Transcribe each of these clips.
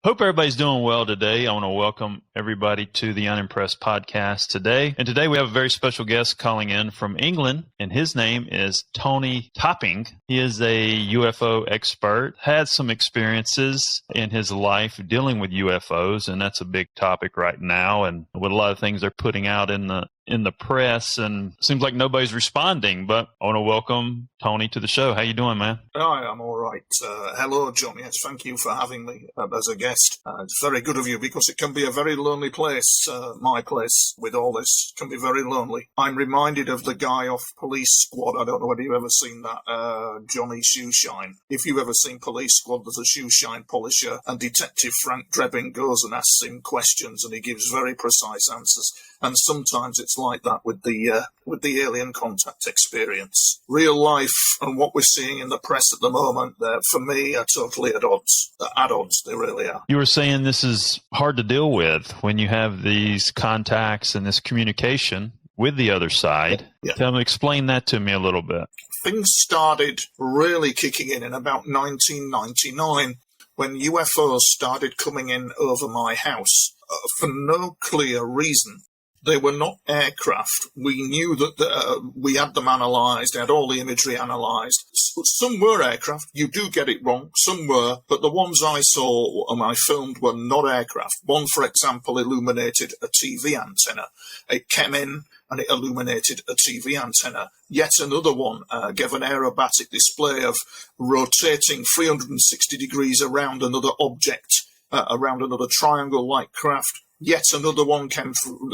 Hope everybody's doing well today. I want to welcome everybody to the Unimpressed podcast today. And today we have a very special guest calling in from England, and his name is Tony Topping. He is a UFO expert, had some experiences in his life dealing with UFOs, and that's a big topic right now. And with a lot of things they're putting out in the press, and it seems like nobody's responding, but I want to welcome Tony to the show. How you doing, man? Hi, I'm all right. Hello, John. Yes, thank you for having me as a guest. It's very good of you because it can be a very lonely place. My place with all this can be very lonely. I'm reminded of the guy off Police Squad. I don't know whether you've ever seen that, Johnny Shoeshine. If you've ever seen Police Squad, there's a shoeshine polisher, and Detective Frank Drebin goes and asks him questions, and he gives very precise answers. And sometimes it's like that with the alien contact experience. Real life and what we're seeing in the press at the moment, for me, are totally at odds. They're at odds, they really are. You were saying this is hard to deal with when you have these contacts and this communication with the other side. Yeah. Explain that to me a little bit. Things started really kicking in about 1999 when UFOs started coming in over my house for no clear reason. They were not aircraft. We knew that we had them analysed, had all the imagery analysed. Some were aircraft. You do get it wrong. Some were, but the ones I saw and I filmed were not aircraft. One, for example, illuminated a TV antenna. It came in and it illuminated a TV antenna. Yet another one gave an aerobatic display of rotating 360 degrees around another object, around another triangle-like craft. Yet another one came through,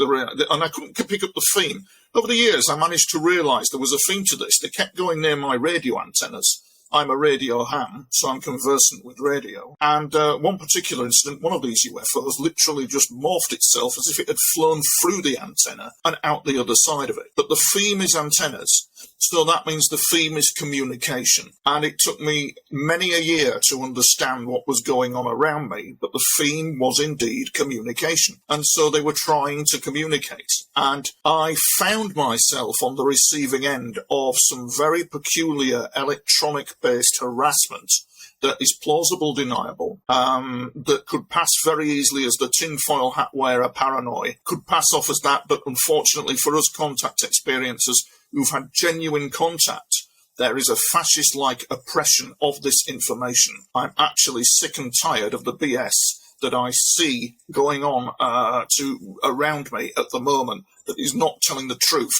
and I couldn't pick up the theme. Over the years, I managed to realise there was a theme to this. They kept going near my radio antennas. I'm a radio ham, so I'm conversant with radio. And one particular incident, one of these UFOs literally just morphed itself as if it had flown through the antenna and out the other side of it. But the theme is antennas, so that means the theme is communication. And it took me many a year to understand what was going on around me, but the theme was indeed communication. And so they were trying to communicate. And I found myself on the receiving end of some very peculiar electronic-based harassment that is plausible deniable, that could pass very easily as the tinfoil hat wearer paranoid, could pass off as that, but unfortunately for us contact experiencers who've had genuine contact, there is a fascist-like oppression of this information. I'm actually sick and tired of the BS that I see going on around me at the moment that is not telling the truth.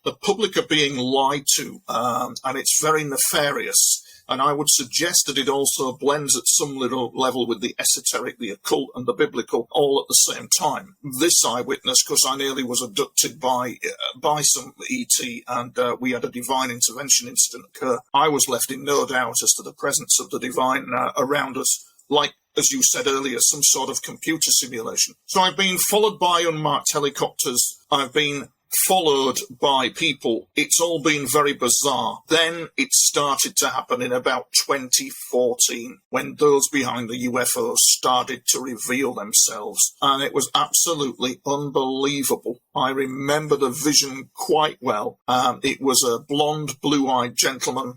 The public are being lied to, and it's very nefarious. And I would suggest that it also blends at some little level with the esoteric, the occult, and the biblical all at the same time. This I witnessed because I nearly was abducted by some ET, and we had a divine intervention incident occur. I was left in no doubt as to the presence of the divine around us, like, as you said earlier, some sort of computer simulation. So I've been followed by unmarked helicopters. I've been followed by people. It's all been very bizarre. Then it started to happen in about 2014 when those behind the UFOs started to reveal themselves. And it was absolutely unbelievable. I remember the vision quite well. It was a blonde, blue-eyed gentleman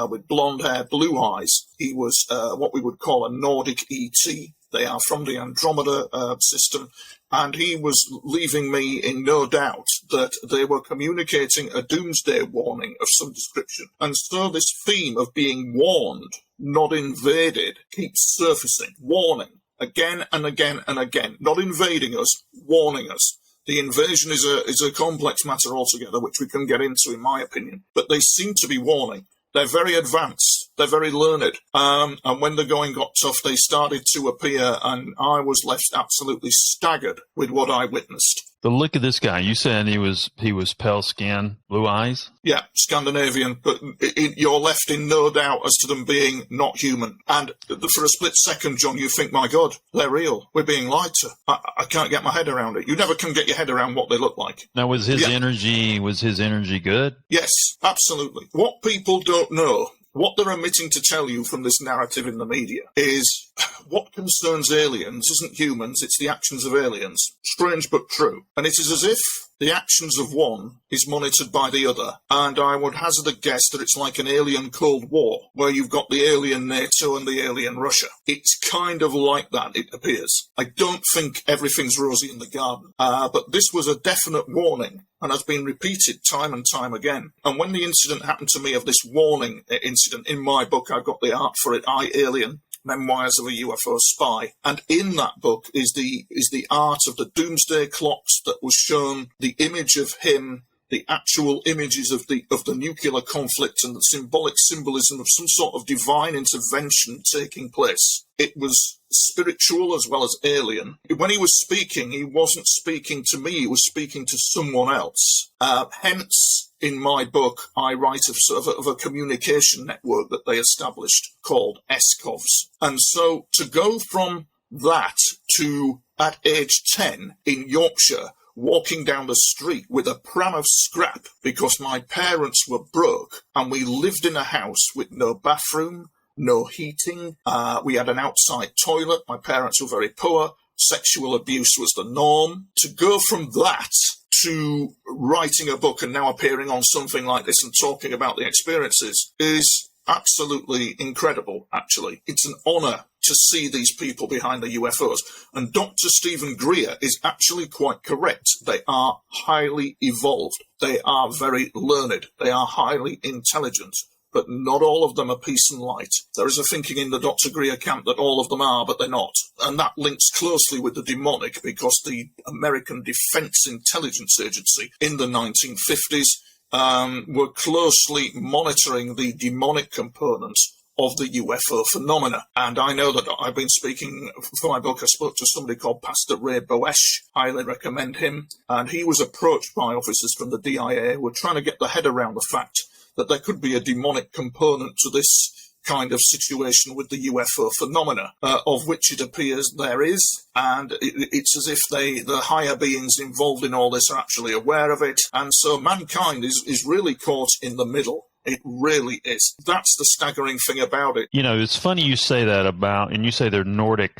with blonde hair, blue eyes. He was what we would call a Nordic ET. They are from the Andromeda system. And he was leaving me in no doubt that they were communicating a doomsday warning of some description. And so this theme of being warned, not invaded, keeps surfacing. Warning, again and again and again. Not invading us, warning us. The invasion is a complex matter altogether, which we can get into, in my opinion. But they seem to be warning. They're very advanced. They're very learned. And when the going got tough, they started to appear, and I was left absolutely staggered with what I witnessed. The look of this guy, you said he was pale skin, blue eyes? Yeah, Scandinavian, but you're left in no doubt as to them being not human. And for a split second, John, you think, my God, they're real. We're being lied to. I can't get my head around it. You never can get your head around what they look like. Now, was his energy good? Yes, absolutely. What people don't know, what they're omitting to tell you from this narrative in the media is what concerns aliens isn't humans, it's the actions of aliens. Strange but true. And it is as if the actions of one is monitored by the other. And I would hazard a guess that it's like an alien Cold War, where you've got the alien NATO and the alien Russia. It's kind of like that, it appears. I don't think everything's rosy in the garden, but this was a definite warning and has been repeated time and time again. And when the incident happened to me of this warning incident, in my book, I've got the art for it, I, Alien, Memoirs of a UFO Spy. And in that book is the art of the doomsday clocks that was shown, the image of him, the actual images of the nuclear conflict and the symbolic symbolism of some sort of divine intervention taking place. It was spiritual as well as alien. When he was speaking, he wasn't speaking to me, he was speaking to someone else. Hence, in my book, I write of a communication network that they established called ESCOVs. And so to go from that to, at age 10 in Yorkshire, walking down the street with a pram of scrap because my parents were broke and we lived in a house with no bathroom, no heating. We had an outside toilet. My parents were very poor. Sexual abuse was the norm. To go from that to writing a book and now appearing on something like this and talking about the experiences is absolutely incredible, actually. It's an honour to see these people behind the UFOs. And Dr. Stephen Greer is actually quite correct. They are highly evolved. They are very learned. They are highly intelligent. But not all of them are peace and light. There is a thinking in the Dr. Greer camp that all of them are, but they're not. And that links closely with the demonic because the American Defense Intelligence Agency in the 1950s were closely monitoring the demonic components of the UFO phenomena. And I know that I've been speaking for my book. I spoke to somebody called Pastor Ray Boesch. Highly recommend him. And he was approached by officers from the DIA who were trying to get their head around the fact that there could be a demonic component to this kind of situation with the UFO phenomena, of which it appears there is, and it's as if the higher beings involved in all this are actually aware of it, and so mankind is really caught in the middle. It really is. That's the staggering thing about it. You know, it's funny you say that about, and you say they're Nordic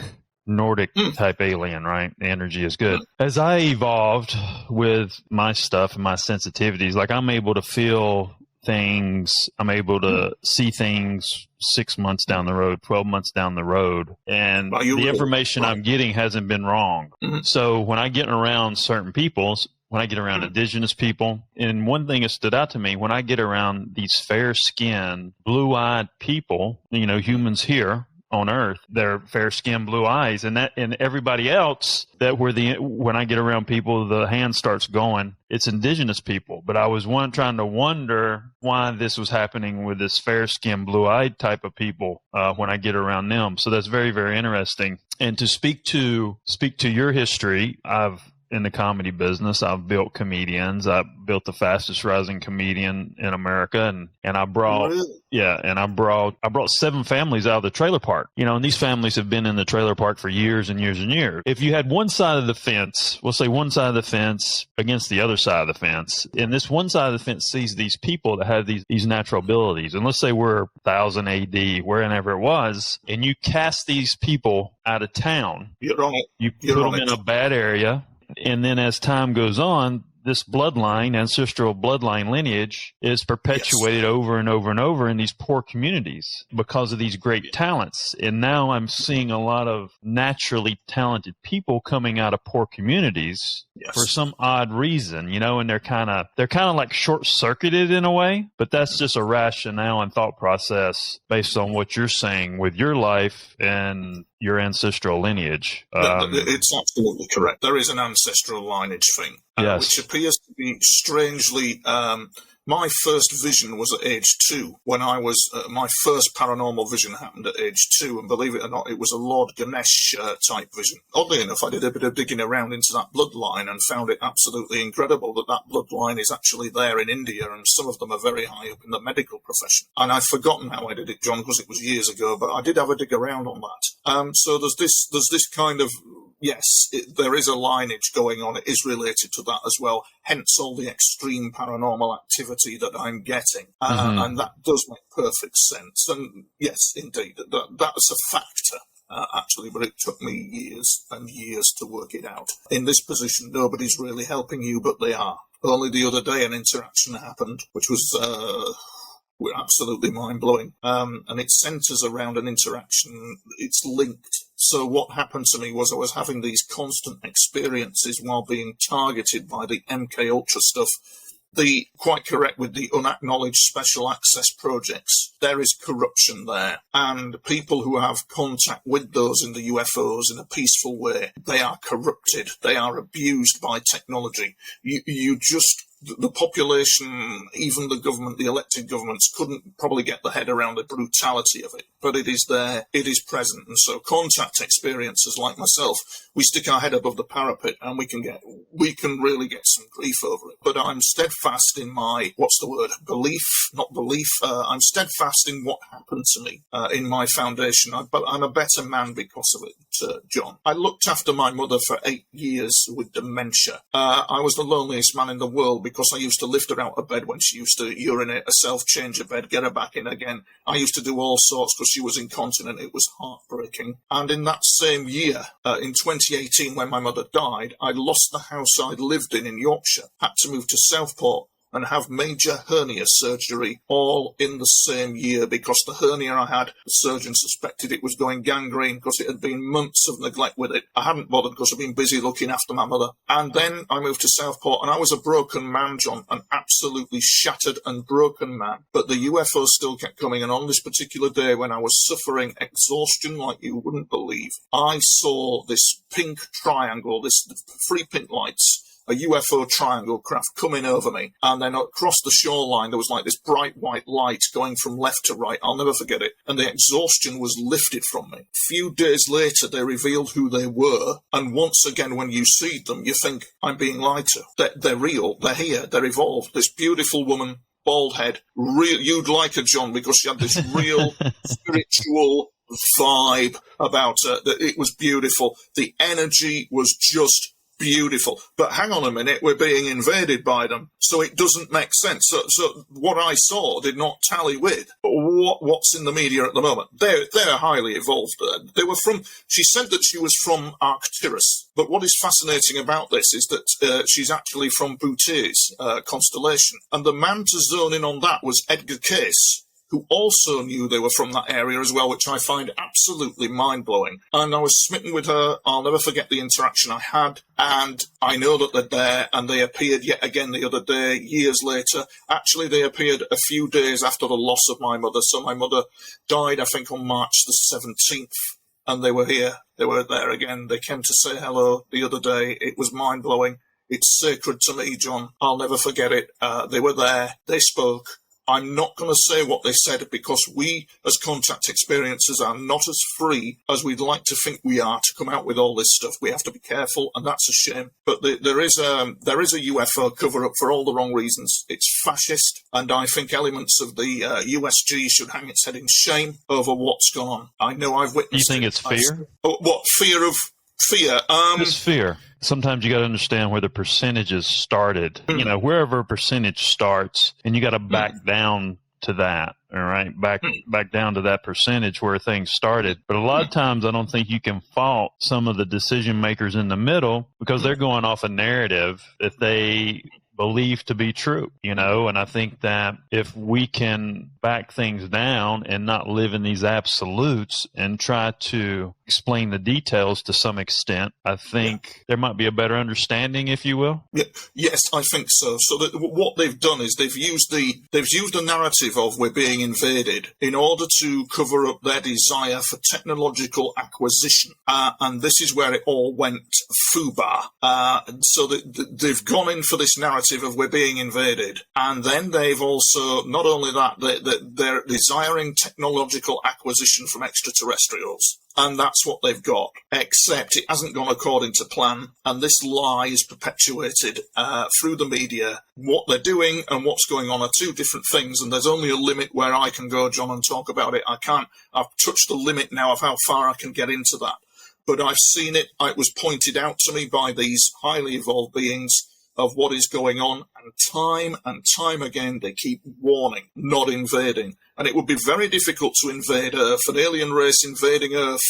type alien, right? The energy is good. As I evolved with my stuff and my sensitivities, like I'm able to feel things, I'm able to see things 6 months down the road, 12 months down the road, and the information I'm getting hasn't been wrong. So when I get around certain people, when I get around indigenous people, and one thing that stood out to me, when I get around these fair-skinned, blue-eyed people, you know, humans here on Earth, they're fair-skinned, blue eyes, and everybody else when I get around people, the hand starts going. It's indigenous people, but I was trying to wonder why this was happening with this fair-skinned, blue-eyed type of people when I get around them. So that's very, very interesting. And to speak to your history, in the comedy business, I've built comedians. I built the fastest rising comedian in America, and I brought I brought 7 families out of the trailer park. You know, and these families have been in the trailer park for years and years and years. If you had one side of the fence, we'll say one side of the fence against the other side of the fence, and this one side of the fence sees these people that have these natural abilities, and let's say we're 1000 AD, wherever it was, and you cast these people out of town. You're wrong. You put them in a bad area. And then as time goes on, this bloodline, ancestral bloodline lineage is perpetuated over and over and over in these poor communities because of these great talents. And now I'm seeing a lot of naturally talented people coming out of poor communities for some odd reason, you know, and they're kind of like short-circuited in a way, but that's just a rationale and thought process based on what you're saying with your life and your ancestral lineage. It's absolutely correct. There is an ancestral lineage thing, which appears to be strangely... my first vision was at age 2, when I was... my first paranormal vision happened at age 2, and believe it or not, it was a Lord Ganesh type vision. Oddly enough, I did a bit of digging around into that bloodline and found it absolutely incredible that bloodline is actually there in India, and some of them are very high up in the medical profession. And I've forgotten how I did it, John, because it was years ago, but I did have a dig around on that. So there's this kind of... Yes, there is a lineage going on. It is related to that as well. Hence all the extreme paranormal activity that I'm getting. And that does make perfect sense. And yes, indeed, that's a factor. actually, but it took me years and years to work it out. In this position, nobody's really helping you, but they are. Only the other day an interaction happened, which was absolutely mind-blowing. And it centres around an interaction. It's linked. So what happened to me was I was having these constant experiences while being targeted by the MK Ultra stuff. Quite correct with the unacknowledged special access projects. There is corruption there. And people who have contact with those in the UFOs in a peaceful way, they are corrupted. They are abused by technology. The population, even the government, the elected governments, couldn't probably get the head around the brutality of it. But it is there, it is present. And so contact experiences like myself, we stick our head above the parapet and we can really get some grief over it. But I'm steadfast in my, I'm steadfast in what happened to me in my foundation. But I'm a better man because of it, John. I looked after my mother for 8 years with dementia. I was the loneliest man in the world because I used to lift her out of bed when she used to urinate herself, change her bed, get her back in again. I used to do all sorts because she was incontinent. It was heartbreaking. And in that same year, in 2018, when my mother died, I lost the house I'd lived in Yorkshire, had to move to Southport and have major hernia surgery all in the same year because the hernia I had, the surgeon suspected it was going gangrene because it had been months of neglect with it. I hadn't bothered because I'd been busy looking after my mother. And then I moved to Southport and I was a broken man, John, an absolutely shattered and broken man. But the UFOs still kept coming, and on this particular day when I was suffering exhaustion like you wouldn't believe, I saw this pink triangle, this 3 pink lights, a UFO triangle craft coming over me, and then across the shoreline there was like this bright white light going from left to right. I'll never forget it. And the exhaustion was lifted from me. A few days later they revealed who they were, and once again when you see them you think, I'm being lied to. They're real, they're here, they're evolved. This beautiful woman, bald head, you'd like her, John, because she had this real spiritual vibe about her. It was beautiful. The energy was just beautiful. But hang on a minute, we're being invaded by them, so it doesn't make sense. So what I saw did not tally with what's in the media at the moment. They're highly evolved. She said that she was from Arcturus, but what is fascinating about this is that she's actually from Bootes constellation, and the man to zone in on that was Edgar Cayce, who also knew they were from that area as well, which I find absolutely mind-blowing. And I was smitten with her. I'll never forget the interaction I had, and I know that they're there, and they appeared yet again the other day, years later. Actually, they appeared a few days after the loss of my mother. So my mother died, I think, on March the 17th, and they were here. They were there again. They came to say hello the other day. It was mind-blowing. It's sacred to me, John. I'll never forget it. They were there. They spoke. I'm not going to say what they said because we, as contact experiencers, are not as free as we'd like to think we are to come out with all this stuff. We have to be careful, and that's a shame. But there is a UFO cover-up for all the wrong reasons. It's fascist, and I think elements of the USG should hang its head in shame over what's gone on. I know I've witnessed You think it's fear? What, fear of fear? It's fear. Sometimes you got to understand where the percentages started. You know, wherever a percentage starts, and you got to back down to that. All right, back down to that percentage where things started. But a lot of times, I don't think you can fault some of the decision makers in the middle because they're going off a narrative that they believe to be true, you know, and I think that if we can back things down and not live in these absolutes and try to explain the details to some extent, I think there might be a better understanding, if you will. Yeah. Yes, I think so. So what they've done is they've used the narrative of we're being invaded in order to cover up their desire for technological acquisition, and this is where it all went foobar. So they've gone in for this narrative of we're being invaded, and then they've also, not only that, they're desiring technological acquisition from extraterrestrials. And that's what they've got, except it hasn't gone according to plan, and this lie is perpetuated through the media. What they're doing and what's going on are two different things, and there's only a limit where I can go, John, and talk about it. I've touched the limit now of how far I can get into that. But I've seen it. It was pointed out to me by these highly evolved beings. of what is going on, and time again they keep warning, not invading. And it would be very difficult to invade Earth, an alien race invading Earth.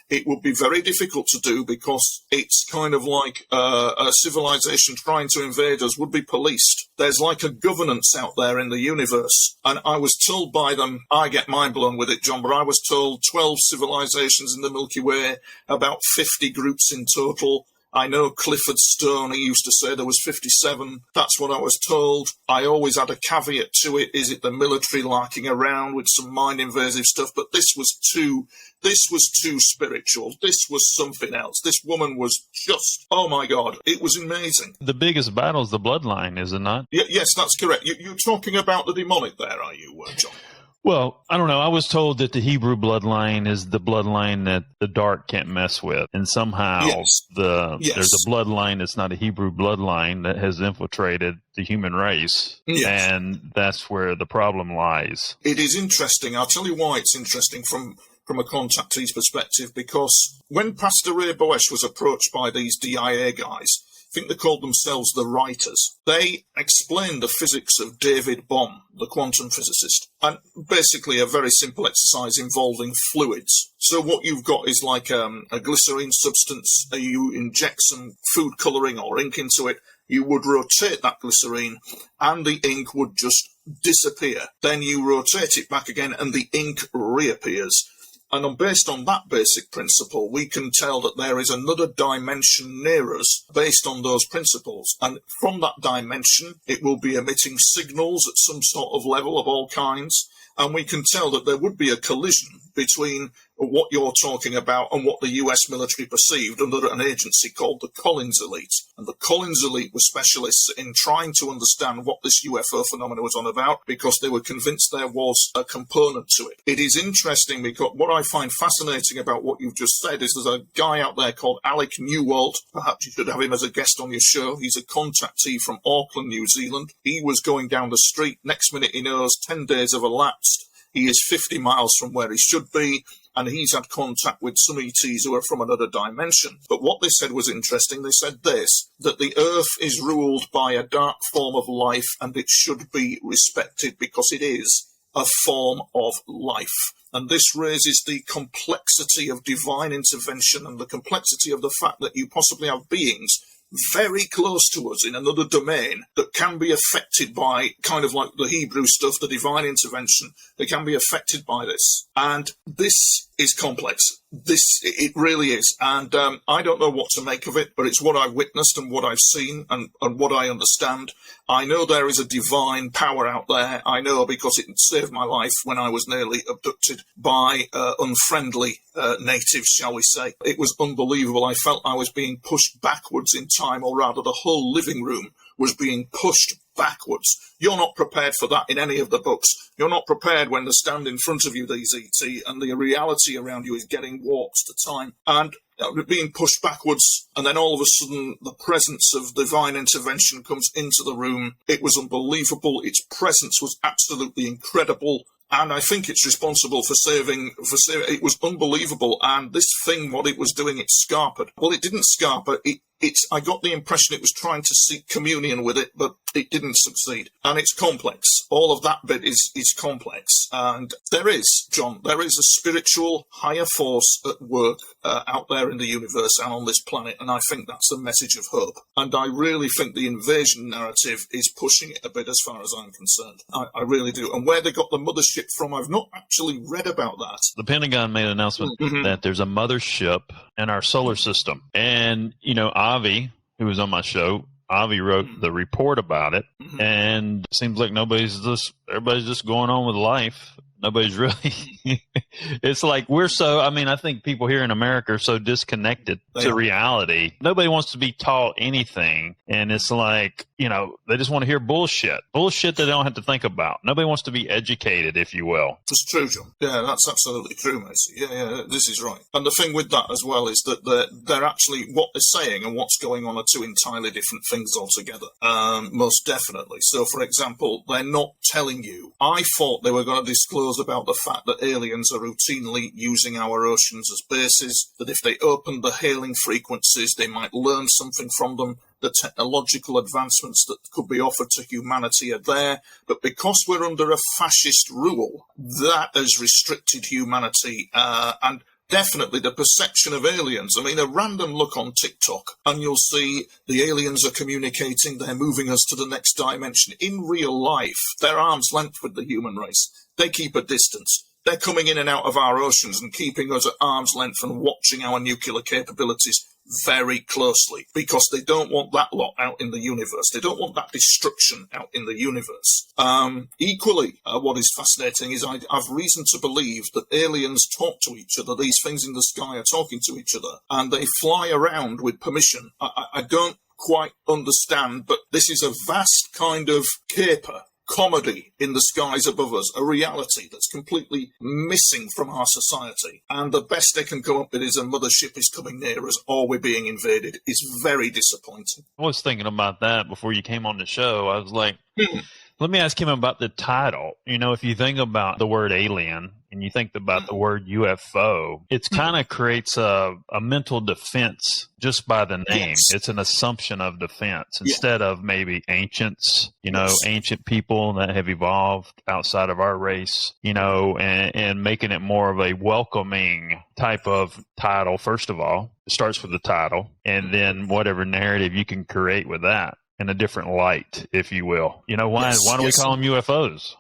It would be very difficult to do because it's kind of like a civilization trying to invade us would be policed. There's like a governance out there in the universe. And I was told by them, I get mind blown with it, John, but I was told 12 civilizations in the Milky Way, about 50 groups in total. I know Clifford Stone, he used to say there was 57. That's what I was told. I always had a caveat to it. Is it the military larking around with some mind-invasive stuff? But this was too spiritual. This was something else. This woman was just, oh my God, it was amazing. The biggest battle is the bloodline, is it not? Yes, that's correct. You're talking about the demonic there, are you, John? Well, I don't know. I was told that the Hebrew bloodline is the bloodline that the dark can't mess with. And somehow there's a bloodline that's not a Hebrew bloodline that has infiltrated the human race. Yes. And that's where the problem lies. It is interesting. I'll tell you why it's interesting from a contactee's perspective, because when Pastor Ray Boesch was approached by these DIA guys, I think they called themselves the writers. They explained the physics of David Bohm, the quantum physicist, and basically a very simple exercise involving fluids. So what you've got is like a glycerine substance. You inject some food colouring or ink into it. You would rotate that glycerine and the ink would just disappear. Then you rotate it back again and the ink reappears. And based on that basic principle, we can tell that there is another dimension near us based on those principles. And from that dimension, it will be emitting signals at some sort of level of all kinds. And we can tell that there would be a collision between what you're talking about and what the US military perceived under an agency called the Collins Elite. And the Collins Elite were specialists in trying to understand what this UFO phenomenon was on about because they were convinced there was a component to it. It is interesting because what I find fascinating about what you've just said is there's a guy out there called Alec Newwald. Perhaps you should have him as a guest on your show. He's a contactee from Auckland, New Zealand. He was going down the street. Next minute he knows 10 days have elapsed. He is 50 miles from where he should be, and he's had contact with some ETs who are from another dimension. But what they said was interesting. They said this, that the Earth is ruled by a dark form of life, and it should be respected because it is a form of life. And this raises the complexity of divine intervention and the complexity of the fact that you possibly have beings very close to us in another domain that can be affected by kind of like the Hebrew stuff, the divine intervention. They can be affected by this. And this is complex. It really is. And I don't know what to make of it, but it's what I've witnessed and what I've seen and what I understand. I know there is a divine power out there. I know because it saved my life when I was nearly abducted by unfriendly natives, shall we say. It was unbelievable. I felt I was being pushed backwards in time, or rather the whole living room was being pushed backwards. You're not prepared for that in any of the books. You're not prepared when they stand in front of you, these ET, and the reality around you is getting warped to time. And being pushed backwards, and then all of a sudden the presence of divine intervention comes into the room. It was unbelievable. Its presence was absolutely incredible. And I think it's responsible for saving. It was unbelievable. And this thing, what it was doing, it scarpered. Well, it didn't scarper. I got the impression it was trying to seek communion with it, but it didn't succeed. And it's complex. All of that bit is complex. And there is a spiritual higher force at work out there in the universe and on this planet. And I think that's a message of hope. And I really think the invasion narrative is pushing it a bit as far as I'm concerned. I really do. And where they got the mothership from, I've not actually read about that. The Pentagon made an announcement that there's a mothership in our solar system. And, Avi, who was on my show, Avi wrote the report about it, and it seems like everybody's just going on with life. Nobody's really, it's like I think people here in America are so disconnected to reality. Nobody wants to be taught anything. And it's like, they just want to hear bullshit that they don't have to think about. Nobody wants to be educated, if you will. It's true, John. Yeah, that's absolutely true, Macy. Yeah, this is right. And the thing with that as well is that they're actually, what they're saying and what's going on are two entirely different things altogether. Most definitely. So, for example, they're not telling you. I thought they were going to disclose about the fact that aliens are routinely using our oceans as bases, that if they opened the hailing frequencies, they might learn something from them. the technological advancements that could be offered to humanity are there. But because we're under a fascist rule, that has restricted humanity, and definitely the perception of aliens. I mean, a random look on TikTok and you'll see the aliens are communicating, they're moving us to the next dimension. In real life, they're arm's length with the human race. They keep a distance. They're coming in and out of our oceans and keeping us at arm's length and watching our nuclear capabilities very closely, because they don't want that lot out in the universe. They don't want that destruction out in the universe. Equally, what is fascinating is I've reason to believe that aliens talk to each other. These things in the sky are talking to each other, and they fly around with permission. I don't quite understand, but this is a vast kind of caper comedy in the skies above us, a reality that's completely missing from our society. And the best they can come up with is a mothership is coming near us or we're being invaded. It's very disappointing. I was thinking about that before you came on the show. I was like, let me ask him about the title. You know, if you think about the word alien and you think about the word UFO, it kind of creates a mental defense just by the name. Yes. It's an assumption of defense instead of maybe ancients, ancient people that have evolved outside of our race, and making it more of a welcoming type of title. First of all, it starts with the title, and then whatever narrative you can create with that in a different light, if you will. Why do we call them UFOs?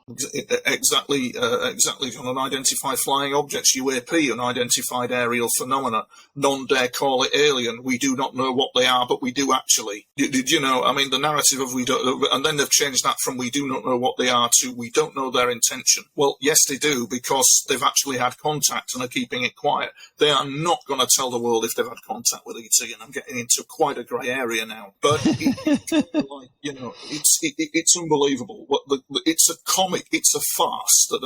Exactly, John. Unidentified flying objects, UAP, unidentified aerial phenomena. None dare call it alien. We do not know what they are, but we do actually. Did you know? I mean, the narrative of we don't, and then they've changed that from we do not know what they are to we don't know their intention. Well, yes, they do, because they've actually had contact and are keeping it quiet. They are not going to tell the world if they've had contact with ET, and I'm getting into quite a grey area now. But it's unbelievable. It's a comic, it's a farce that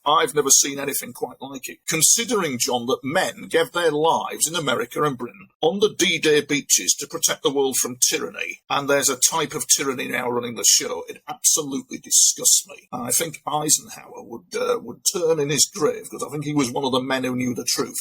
I've never seen anything quite like it. Considering, John, that men gave their lives in America and Britain on the D-Day beaches to protect the world from tyranny, and there's a type of tyranny now running the show, it absolutely disgusts me. I think Eisenhower would turn in his grave, because I think he was one of the men who knew the truth.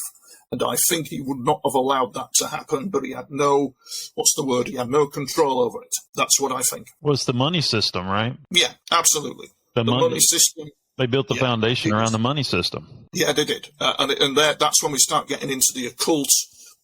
And I think he would not have allowed that to happen, but he had no control over it. That's what I think. Well, it's the money system, right? Yeah, absolutely. The money system. They built the foundation around the money system. Yeah, they did. And that's when we start getting into the occult,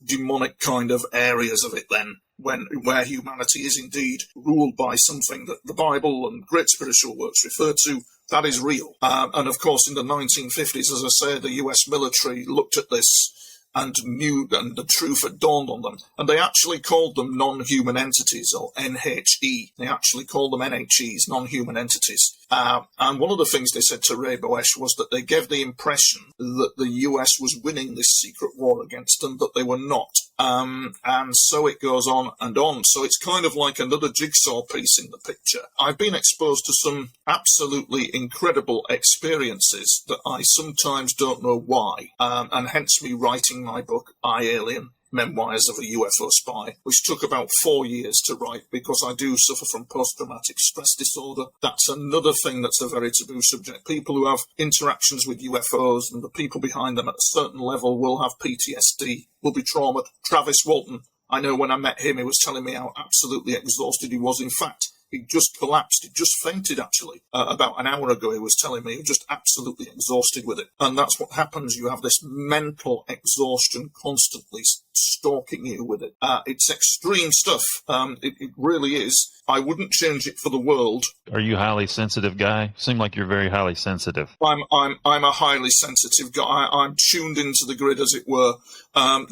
demonic kind of areas of it then, where humanity is indeed ruled by something that the Bible and great spiritual works refer to. That is real. And of course, in the 1950s, as I say, the US military looked at this and knew, and the truth had dawned on them. And they actually called them non-human entities, or NHE. They actually called them NHEs, non-human entities. And one of the things they said to Ray Boesch was that they gave the impression that the US was winning this secret war against them, but they were not. And so it goes on and on. So it's kind of like another jigsaw piece in the picture. I've been exposed to some absolutely incredible experiences that I sometimes don't know why, and hence me writing my book, I, Alien, Memoirs of a UFO Spy, which took about 4 years to write because I do suffer from post-traumatic stress disorder. That's another thing that's a very taboo subject. People who have interactions with UFOs and the people behind them at a certain level will have PTSD, will be traumatized. Travis Walton, I know when I met him, he was telling me how absolutely exhausted he was. In fact, he just collapsed. He just fainted, actually. About an hour ago, he was telling me he was just absolutely exhausted with it. And that's what happens. You have this mental exhaustion constantly stalking you with it. It's extreme stuff. It really is. I wouldn't change it for the world. Are you a highly sensitive guy? Seem like you're very highly sensitive. I'm a highly sensitive guy. I'm tuned into the grid, as it were. I'm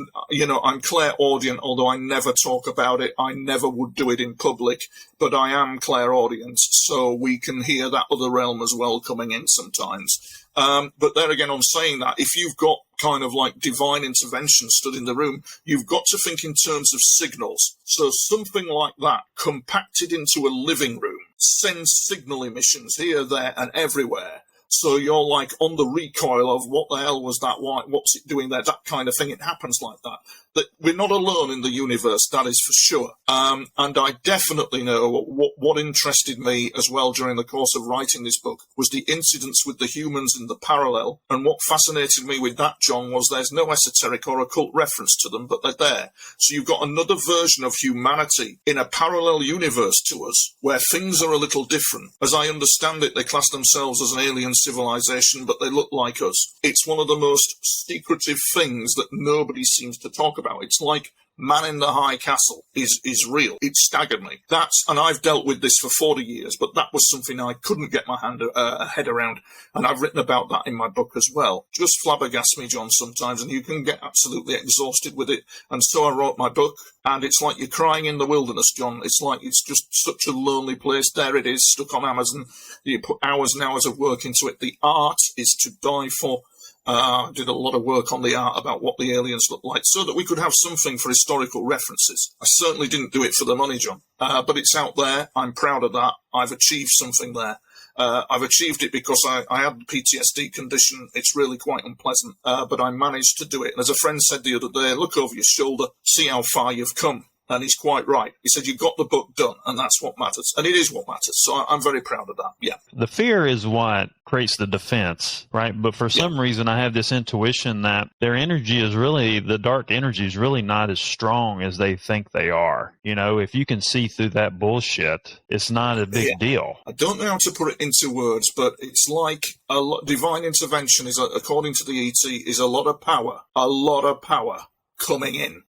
clairaudient, although I never talk about it. I never would do it in public, but I am clairaudient, so we can hear that other realm as well coming in sometimes. But there again, on saying that, if you've got kind of like divine intervention stood in the room, you've got to think in terms of signals. So something like that compacted into a living room sends signal emissions here, there, and everywhere. So you're like on the recoil of what the hell was that? What's it doing there? That kind of thing. It happens like that. that we're not alone in the universe, that is for sure. And I definitely know what interested me as well during the course of writing this book was the incidents with the humans in the parallel. And what fascinated me with that, John, was there's no esoteric or occult reference to them, but they're there. So you've got another version of humanity in a parallel universe to us where things are a little different. As I understand it, they class themselves as an alien civilization, but they look like us. It's one of the most secretive things that nobody seems to talk about. It's like Man in the High Castle is real. It staggered me. And I've dealt with this for 40 years, but that was something I couldn't get my head around, and I've written about that in my book as well. Just flabbergasts me, John, sometimes, and you can get absolutely exhausted with it, and so I wrote my book, and it's like you're crying in the wilderness, John. It's like it's just such a lonely place. There it is, stuck on Amazon. You put hours and hours of work into it. The art is to die for. I did a lot of work on the art about what the aliens look like so that we could have something for historical references. I certainly didn't do it for the money, John, but it's out there. I'm proud of that. I've achieved something there. I've achieved it because I had the PTSD condition. It's really quite unpleasant, but I managed to do it. And as a friend said the other day, look over your shoulder, see how far you've come. And he's quite right. He said, you got the book done, and that's what matters. And it is what matters. So I'm very proud of that. Yeah. The fear is what creates the defense, right? But for some reason, I have this intuition that their energy is really, the dark energy is really not as strong as they think they are. You know, if you can see through that bullshit, it's not a big deal. I don't know how to put it into words, but it's like divine intervention is, according to the ET, is a lot of power coming in.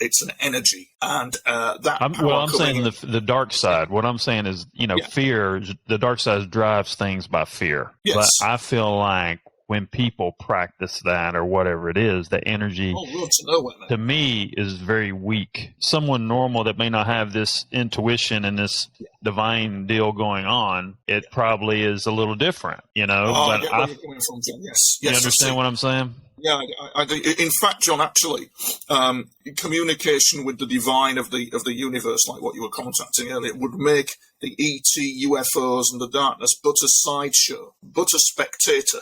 It's an energy, and I'm saying the dark side. What I'm saying is, fear. The dark side drives things by fear. Yes. But I feel like when people practice that or whatever it is, the energy to me is very weak. Someone normal that may not have this intuition and this divine deal going on, it probably is a little different, but I get where you're coming from, John. Yes. You understand what I'm saying? Yeah, I do. In fact, John, actually, communication with the divine of the universe, like what you were contacting earlier, would make the ET, UFOs, and the darkness but a sideshow, but a spectator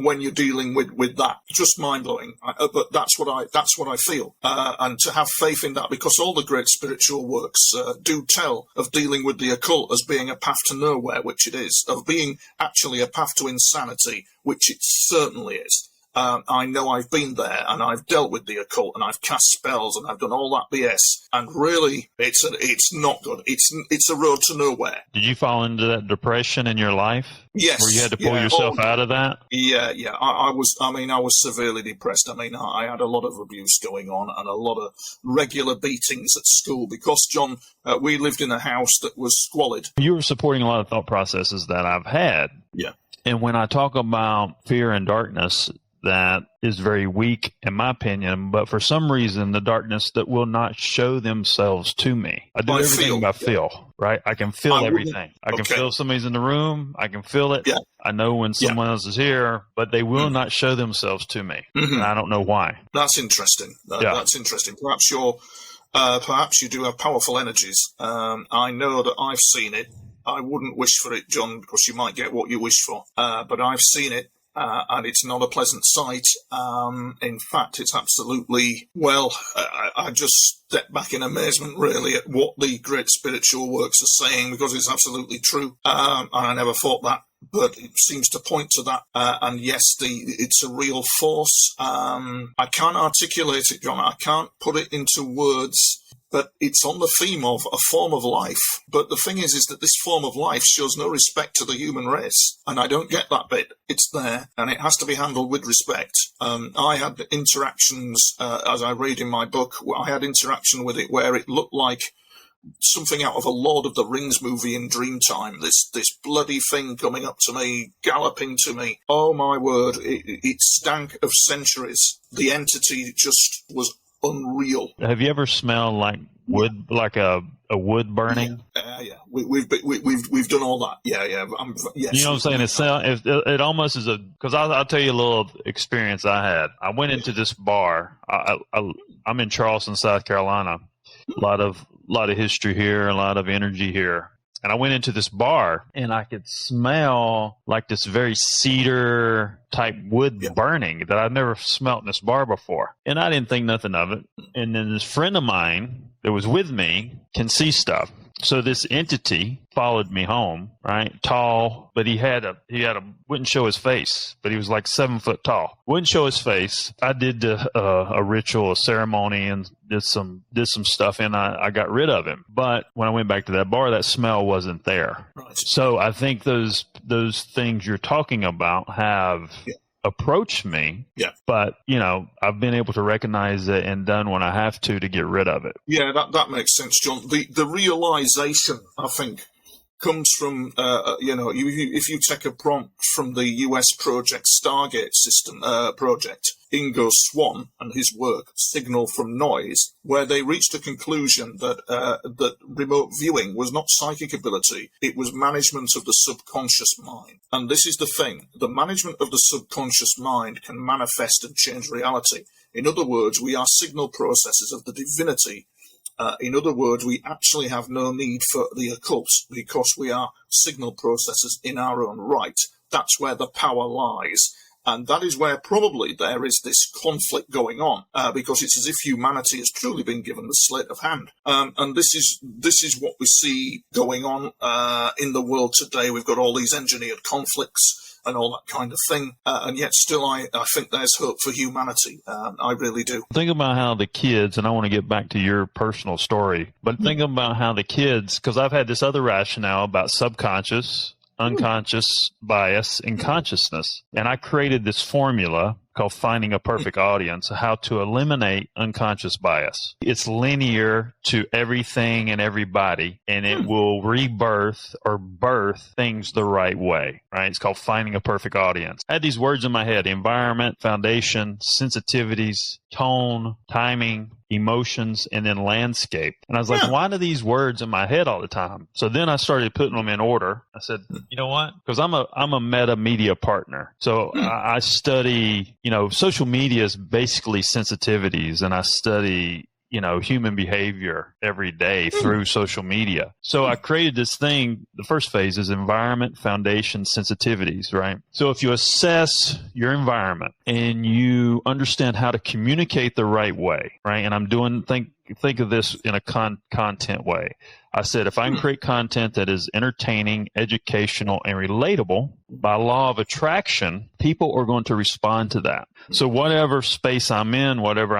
when you're dealing with that. Just mind blowing. But that's what I feel, and to have faith in that, because all the great spiritual works do tell of dealing with the occult as being a path to nowhere, which it is, of being actually a path to insanity, which it certainly is. I know I've been there, and I've dealt with the occult, and I've cast spells, and I've done all that BS. And really, it's not good. It's a road to nowhere. Did you fall into that depression in your life? Yes. Where you had to pull yourself out of that? Yeah. I was severely depressed. I had a lot of abuse going on and a lot of regular beatings at school because, John, we lived in a house that was squalid. You were supporting a lot of thought processes that I've had. Yeah. And when I talk about fear and darkness, that is very weak, in my opinion, but for some reason, the darkness that will not show themselves to me. I do everything by feel, right? I can feel everything. I can feel somebody's in the room. I can feel it. Yeah. I know when someone else is here, but they will not show themselves to me. Mm-hmm. And I don't know why. That's interesting. That's interesting. Perhaps you do have powerful energies. I know that I've seen it. I wouldn't wish for it, John, because you might get what you wish for. But I've seen it. And it's not a pleasant sight. In fact, it's absolutely, I just step back in amazement, really, at what the great spiritual works are saying, because it's absolutely true. And I never thought that, but it seems to point to that. And yes, it's a real force. I can't articulate it, John. I can't put it into words. But it's on the theme of a form of life. But the thing is that this form of life shows no respect to the human race. And I don't get that bit. It's there, and it has to be handled with respect. I had interactions, as I read in my book, I had interaction with it where it looked like something out of a Lord of the Rings movie in Dreamtime. This bloody thing coming up to me, galloping to me. Oh, my word, it stank of centuries. The entity just was unreal. Have you ever smelled like wood, like a wood burning? Yeah. We've done all that. Yeah. Yes. You know what I'm saying? It almost is because I'll tell you a little experience I had. I went into this bar. I'm in Charleston, South Carolina. A lot of history here, a lot of energy here. And I went into this bar and I could smell like this very cedar type wood burning that I'd never smelt in this bar before. And I didn't think nothing of it. And then this friend of mine that was with me can see stuff. So this entity followed me home, right? Tall, but he wouldn't show his face, but he was like 7 foot tall. Wouldn't show his face. I did a ritual, a ceremony, and did some stuff, and I got rid of him. But when I went back to that bar, that smell wasn't there. Right. So I think those things you're talking about have approached me, but I've been able to recognize it and done what I have to get rid of it. Yeah, that makes sense, John. The realization, I think, comes from if you take a prompt from the US Project Stargate system project, Ingo Swann and his work Signal from Noise, where they reached a conclusion that remote viewing was not psychic ability, it was management of the subconscious mind. And this is the thing, the management of the subconscious mind can manifest and change reality. In other words, we are signal processors of the divinity. In other words, we actually have no need for the occult because we are signal processors in our own right. That's where the power lies. And that is where probably there is this conflict going on, because it's as if humanity has truly been given the sleight of hand. And this is what we see going on in the world today. We've got all these engineered conflicts and all that kind of thing. And yet still I think there's hope for humanity. I really do. Think about how the kids, and I want to get back to your personal story, but think about how the kids, because I've had this other rationale about subconscious, unconscious bias, and consciousness. And I created this formula called Finding a Perfect Audience, how to eliminate unconscious bias. It's linear to everything and everybody, and it will rebirth or birth things the right way, right? It's called Finding a Perfect Audience. I had these words in my head: environment, foundation, sensitivities, tone, timing, emotions, and then landscape. And I was like, why do these words in my head all the time? So then I started putting them in order. I said, you know what? Because I'm a meta media partner. So I study, social media is basically sensitivities, and I study human behavior every day through social media. So I created this thing. The first phase is environment, foundation, sensitivities, right? So if you assess your environment and you understand how to communicate the right way, right? And I'm doing, think of this in a content way. I said, if I can create content that is entertaining, educational, and relatable, by law of attraction, people are going to respond to that. So whatever space I'm in, whatever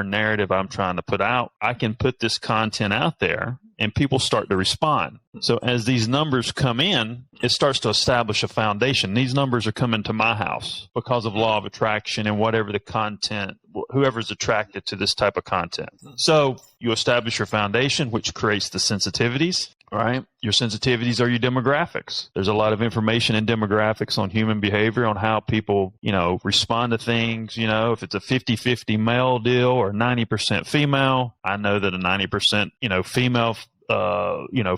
narrative I'm trying to put out, I can put this content out there and people start to respond. So as these numbers come in, it starts to establish a foundation. These numbers are coming to my house because of law of attraction and whatever the content, whoever's attracted to this type of content. So you establish your foundation, which creates the sensitivities, right? Your sensitivities are your demographics. There's a lot of information in demographics on human behavior, on how people, respond to things. If it's a 50-50 male deal or 90% female, I know that a 90%, female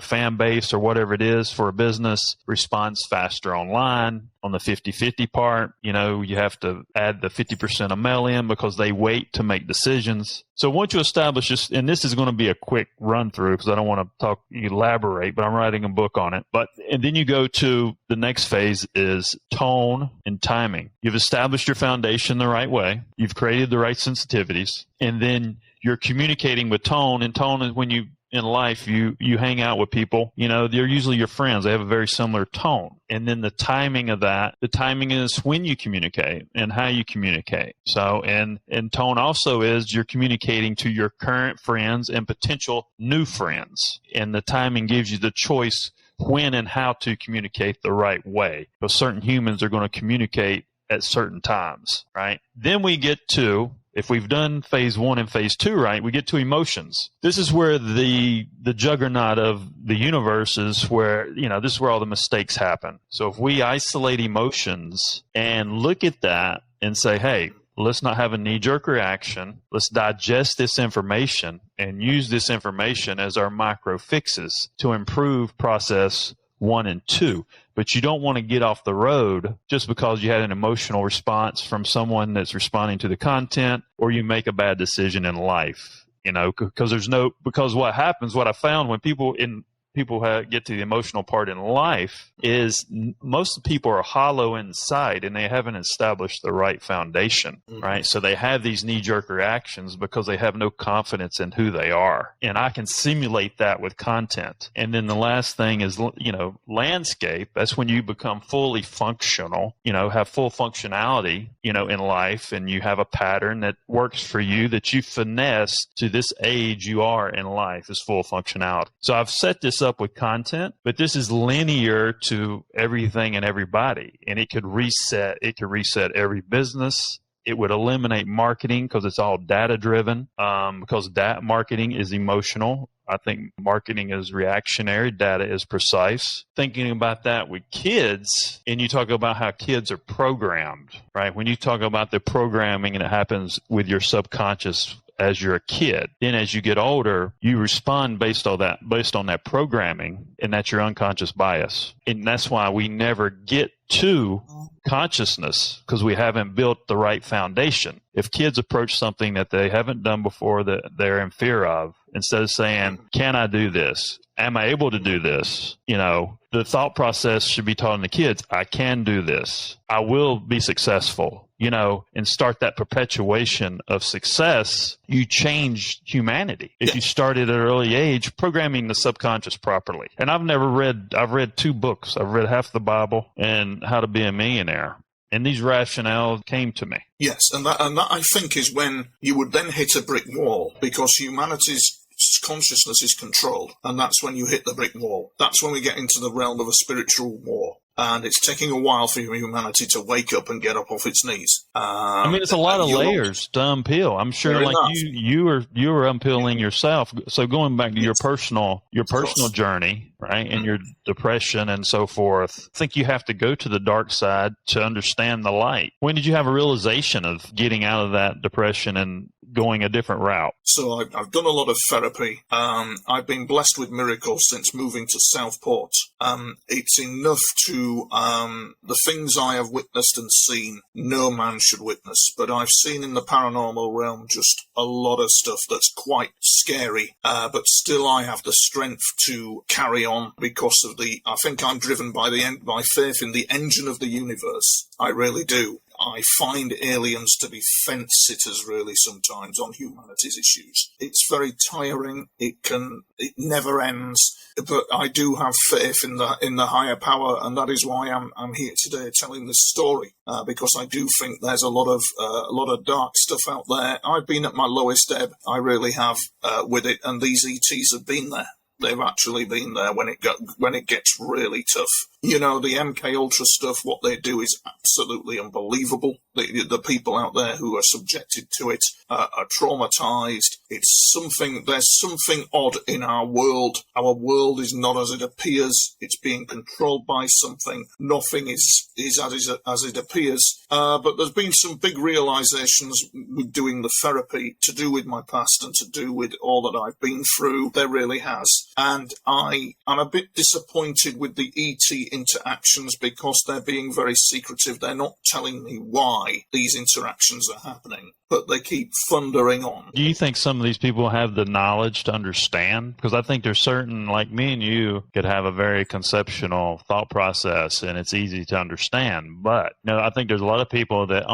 fan base or whatever it is for a business responds faster online. On the 50-50 part, you have to add the 50% of male in because they wait to make decisions. So once you establish this, and this is going to be a quick run through because I don't want to elaborate, but I'm writing a book on it. And then you go to the next phase is tone and timing. You've established your foundation the right way. You've created the right sensitivities, and then you're communicating with tone. And tone is when in life, you hang out with people, they're usually your friends. They have a very similar tone. And then the timing of that, the timing is when you communicate and how you communicate. So, and tone also is you're communicating to your current friends and potential new friends. And the timing gives you the choice when and how to communicate the right way. Because certain humans are going to communicate at certain times, right? Then we get to, if we've done phase 1 and phase 2 right, we get to emotions. This is where the juggernaut of the universe is, where, this is where all the mistakes happen. So if we isolate emotions and look at that and say, hey, let's not have a knee-jerk reaction. Let's digest this information and use this information as our micro fixes to improve process 1 and 2. But you don't want to get off the road just because you had an emotional response from someone that's responding to the content, or you make a bad decision in life, because what happens, what I found when people people get to the emotional part in life is most people are hollow inside and they haven't established the right foundation, right? So they have these knee-jerk reactions because they have no confidence in who they are. And I can simulate that with content. And then the last thing is, landscape. That's when you become fully functional, have full functionality, in life, and you have a pattern that works for you that you finesse to this age you are in life is full functionality. So I've set this up with content, but this is linear to everything and everybody. And it could reset every business. It would eliminate marketing because it's all data driven, because marketing is emotional. I think marketing is reactionary. Data is precise. Thinking about that with kids, and you talk about how kids are programmed, right? When you talk about the programming and it happens with your subconscious as you're a kid, then as you get older, you respond based on that programming, and that's your unconscious bias. And that's why we never get to consciousness, because we haven't built the right foundation. If kids approach something that they haven't done before that they're in fear of, instead of saying, can I do this? Am I able to do this? The thought process should be taught in the kids, I can do this. I will be successful, and start that perpetuation of success. You change humanity. If you start at an early age, programming the subconscious properly. And I've read 2 books. I've read half the Bible and How to Be a Millionaire. And these rationales came to me. Yes, and that I think is when you would then hit a brick wall, because humanity's consciousness is controlled, and that's when you hit the brick wall. That's when we get into the realm of a spiritual war. And it's taking a while for humanity to wake up and get up off its knees. It's a lot of layers to unpeel. I'm sure, you were unpeeling yourself. So going back to your personal journey, right, and your depression and so forth, I think you have to go to the dark side to understand the light. When did you have a realization of getting out of that depression and going a different route? So I've done a lot of therapy. I've been blessed with miracles since moving to Southport. It's enough to the things I have witnessed and seen, no man should witness. But I've seen in the paranormal realm just a lot of stuff that's quite scary. But still, I have the strength to carry on because of I think I'm driven by faith in the engine of the universe. I really do. I find aliens to be fence sitters, really, sometimes on humanity's issues. It's very tiring. It never ends. But I do have faith in the higher power, and that is why I'm here today telling this story. Because I do think there's a lot of dark stuff out there. I've been at my lowest ebb. I really have with it, and these ETs have been there. They've actually been there when it gets really tough. The MK Ultra stuff, what they do is absolutely unbelievable. The people out there who are subjected to it are traumatized. There's something odd in our world. Our world is not as it appears. It's being controlled by something. Nothing is as it appears. But there's been some big realizations with doing the therapy to do with my past and to do with all that I've been through. There really has. And I'm a bit disappointed with the ET interactions because they're being very secretive. They're not telling me why these interactions are happening, but they keep thundering on. Do you think some of these people have the knowledge to understand? Because I think there's certain, like me and you, could have a very conceptual thought process and it's easy to understand. But I think there's a lot of people that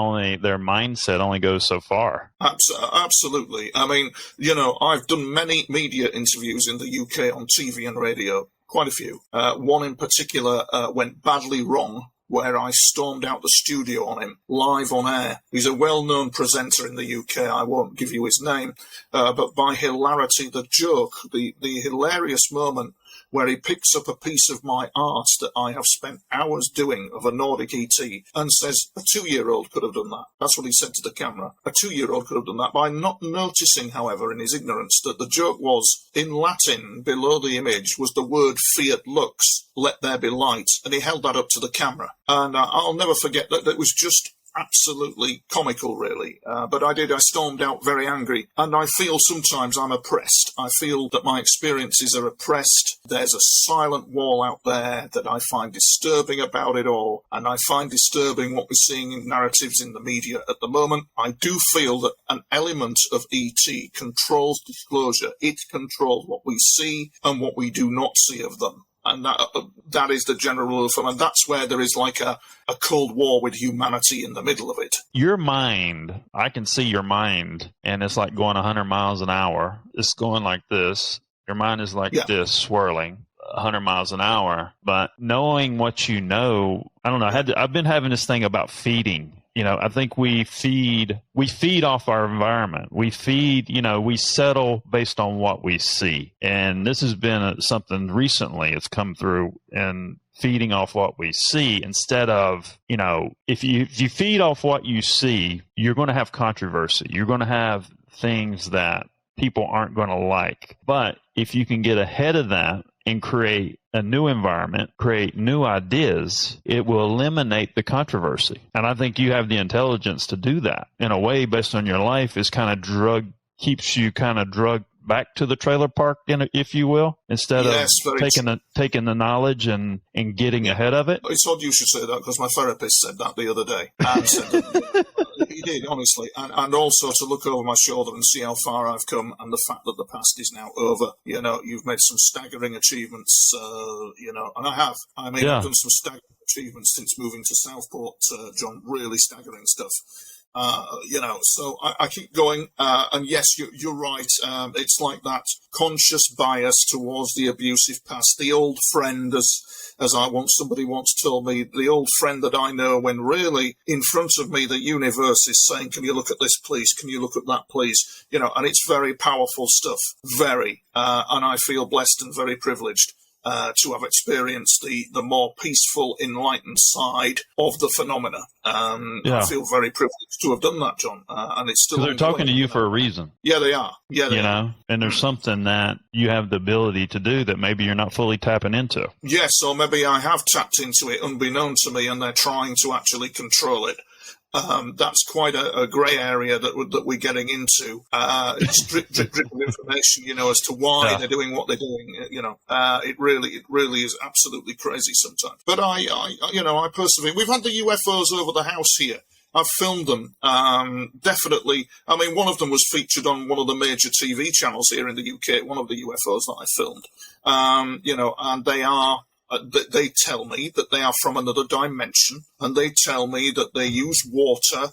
their mindset only goes so far. Absolutely. I've done many media interviews in the UK on TV and radio, quite a few. One in particular went badly wrong, where I stormed out the studio on him, live on air. He's a well-known presenter in the UK. I won't give you his name. But by hilarity, the joke, the hilarious moment where he picks up a piece of my art that I have spent hours doing of a Nordic ET and says, a 2-year-old could have done that. That's what he said to the camera. A 2-year-old could have done that, by not noticing, however, in his ignorance, that the joke was, in Latin, below the image, was the word fiat lux, let there be light, and he held that up to the camera. And I'll never forget that. It was just absolutely comical, really. But I stormed out very angry. And I feel sometimes I'm oppressed. I feel that my experiences are oppressed. There's a silent wall out there that I find disturbing about it all. And I find disturbing what we're seeing in narratives in the media at the moment. I do feel that an element of ET controls disclosure. It controls what we see and what we do not see of them. And that is the general rule of thumb. And that's where there is like a cold war with humanity in the middle of it. Your mind, I can see your mind, and it's like going 100 miles an hour. It's going like this. Your mind is like this, swirling 100 miles an hour. But knowing what you know, I don't know. I've been having this thing about feeding. I think we feed off our environment. We feed, we settle based on what we see. And this has been something recently. It's come through and feeding off what we see instead of, if you feed off what you see, you're going to have controversy. You're going to have things that people aren't going to like. But if you can get ahead of that and create a new environment, create new ideas, it will eliminate the controversy. And I think you have the intelligence to do that. In a way, based on your life, is kind of keeps you kind of drugged back to the trailer park, if you will, instead of taking the knowledge and getting ahead of it. It's odd you should say that, because my therapist said that the other day. And said that, he did, honestly. And also to look over my shoulder and see how far I've come, and the fact that the past is now over. You've made some staggering achievements, and I have. I've done some staggering achievements since moving to Southport, John, really staggering stuff. So I keep going. And yes, you're right. It's like that conscious bias towards the abusive past. The old friend, as somebody once told me, the old friend that I know, when really in front of me, the universe is saying, can you look at this, please? Can you look at that, please? And it's very powerful stuff. Very. And I feel blessed and very privileged to have experienced the more peaceful, enlightened side of the phenomena. I feel very privileged to have done that, John. And it's still. They're talking to you for a reason. Yeah, they are. Yeah, they are. And there's something that you have the ability to do that maybe you're not fully tapping into. Yes, or maybe I have tapped into it unbeknown to me, and they're trying to actually control it. That's quite a grey area that we're getting into. It's drip of information, as to why they're doing what they're doing. It really is absolutely crazy sometimes. But I persevere. We've had the UFOs over the house here. I've filmed them. Definitely. I mean, one of them was featured on one of the major TV channels here in the UK. One of the UFOs that I filmed. And they are. They tell me that they are from another dimension, and they tell me that they use water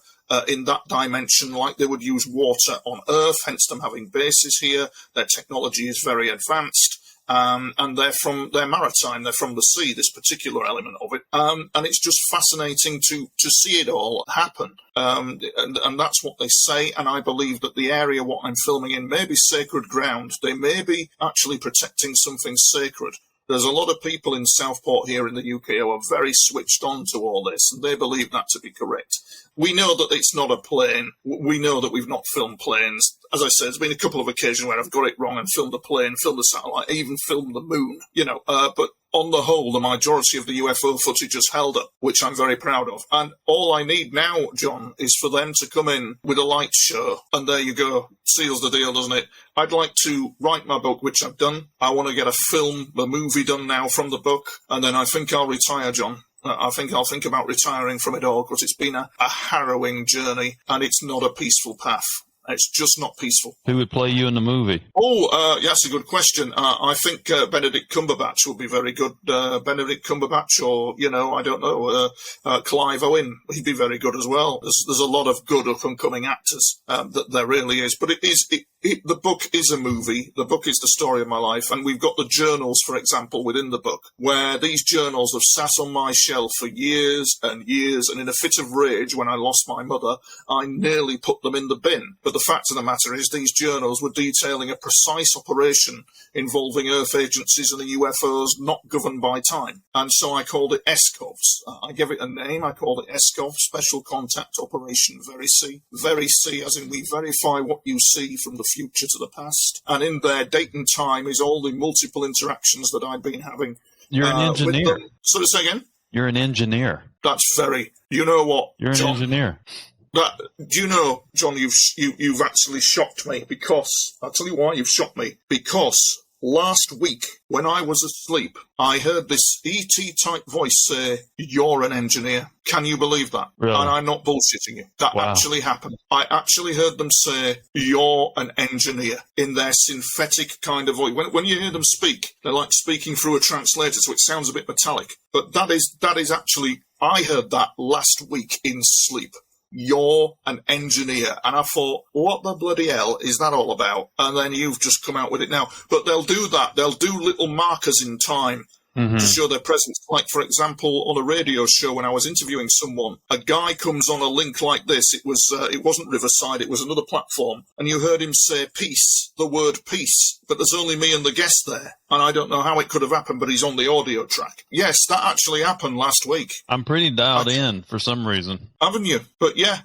in that dimension like they would use water on Earth, hence them having bases here. Their technology is very advanced, and they're maritime, they're from the sea, this particular element of it. And it's just fascinating to see it all happen. And that's what they say, and I believe that the area what I'm filming in may be sacred ground. They may be actually protecting something sacred. There's a lot of people in Southport here in the UK who are very switched on to all this, and they believe that to be correct. We know that it's not a plane. We know that we've not filmed planes. As I said, there's been a couple of occasions where I've got it wrong and filmed a plane, filmed a satellite, even filmed the moon, but on the whole, the majority of the UFO footage is held up, which I'm very proud of. And all I need now, John, is for them to come in with a light show. And there you go. Seals the deal, doesn't it? I'd like to write my book, which I've done. I want to get a movie done now from the book. And then I think I'll retire, John. I think I'll think about retiring from it all, because it's been a harrowing journey, and it's not a peaceful path. It's just not peaceful. Who would play you in the movie? Oh, that's a good question. I think Benedict Cumberbatch would be very good. Benedict Cumberbatch, or, I don't know, Clive Owen. He'd be very good as well. There's a lot of good up-and-coming actors that there really is. But the book is a movie. The book is the story of my life. And we've got the journals, for example, within the book, where these journals have sat on my shelf for years and years. And in a fit of rage, when I lost my mother, I nearly put them in the bin. But the fact of the matter is these journals were detailing a precise operation involving Earth agencies and the UFOs not governed by time. And so I called it ESCOVs. I gave it a name. I called it ESCOV, Special Contact Operation Very C. Very C, as in we verify what you see from the future to the past. And in there, date and time is all the multiple interactions that I've been having. You're an engineer. So to say again? You're an engineer. That's very. You know what, You're an John? engineer. Do you know, John? You've actually shocked me, because I'll tell you why you've shocked me. Because last week, when I was asleep, I heard this ET type voice say, "You're an engineer." Can you believe that? Really? And I'm not bullshitting you. That actually happened. I actually heard them say, "You're an engineer," in their synthetic kind of voice. When you hear them speak, they're like speaking through a translator, so it sounds a bit metallic. But that is actually, I heard that last week in sleep. You're an engineer. And I thought, what the bloody hell is that all about? And then you've just come out with it now. But they'll do that. They'll do little markers in time to show their presence. Like, for example, on a radio show when I was interviewing someone, a guy comes on a link like this. It wasn't Riverside, it was another platform. And you heard him say peace, the word peace. But there's only me and the guest there. And I don't know how it could have happened, but he's on the audio track. Yes, that actually happened last week. I'm pretty dialed in for some reason. Haven't you? But yeah.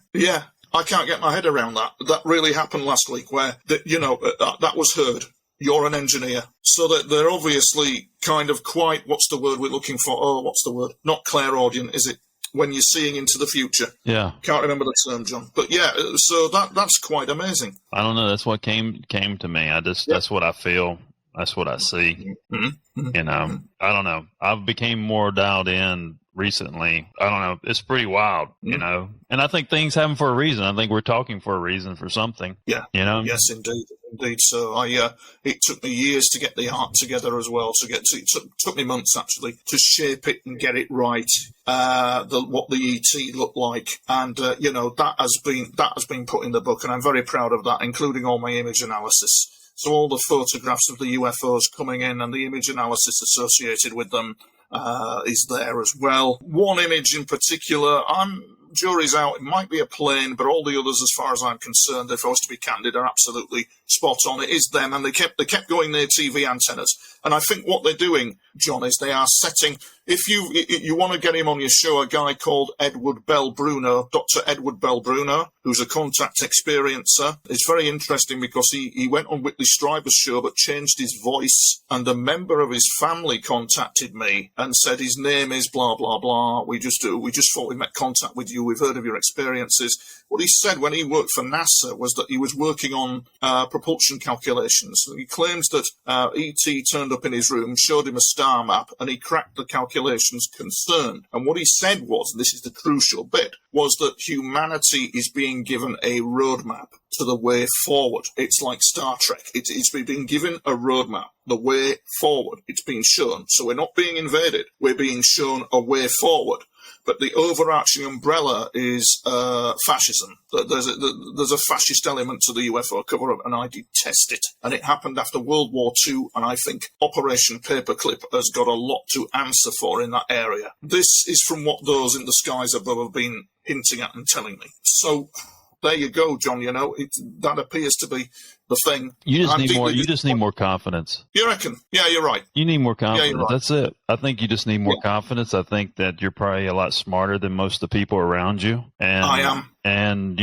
I can't get my head around that. That really happened last week, where, that was heard. You're an engineer. So that they're obviously kind of quite, what's the word we're looking for? Oh, what's the word? Not clairaudient, is it? When you're seeing into the future. Yeah. Can't remember the term, John. But yeah, so that's quite amazing. I don't know. That's what came to me. That's what I feel. That's what I see. Mm-hmm. You know, I don't know. I've became more dialed in recently. I don't know. It's pretty wild, you know. And I think things happen for a reason. I think we're talking for a reason, for something. Yeah. You know? Yes, indeed. So it took me years to get the art together as well. It took me months actually to shape it and get it right. What the ET looked like, and that has been put in the book, and I'm very proud of that, including all my image analysis. So all the photographs of the UFOs coming in and the image analysis associated with them is there as well. One image in particular, jury's out. It might be a plane, but all the others, as far as I'm concerned, if I was to be candid, are absolutely spot on. It is them, and they kept going near TV antennas. And I think what they're doing, John, is they are setting. If you want to get him on your show, a guy called Edward Bell Bruno, Dr. Edward Bell Bruno, who's a contact experiencer. It's very interesting because he went on Whitley Strieber's show but changed his voice, and a member of his family contacted me and said his name is blah blah blah. We just thought we met contact with you. We've heard of your experiences. What he said when he worked for NASA was that he was working on propulsion calculations. He claims that E.T. turned up in his room, showed him a star map, and he cracked the calculations concerned. And what he said was, and this is the crucial bit, was that humanity is being given a roadmap to the way forward. It's like Star Trek. It's being given a roadmap, the way forward. It's being shown. So we're not being invaded. We're being shown a way forward. But the overarching umbrella is fascism. There's a fascist element to the UFO cover-up, and I detest it. And it happened after World War II, and I think Operation Paperclip has got a lot to answer for in that area. This is from what those in the skies above have been hinting at and telling me. So there you go, John. You know, that appears to be the thing. You just need more confidence. You reckon? Yeah, you're right. You need more confidence. Yeah, right. That's it. I think you just need more confidence. I think that you're probably a lot smarter than most of the people around you. And I am. And,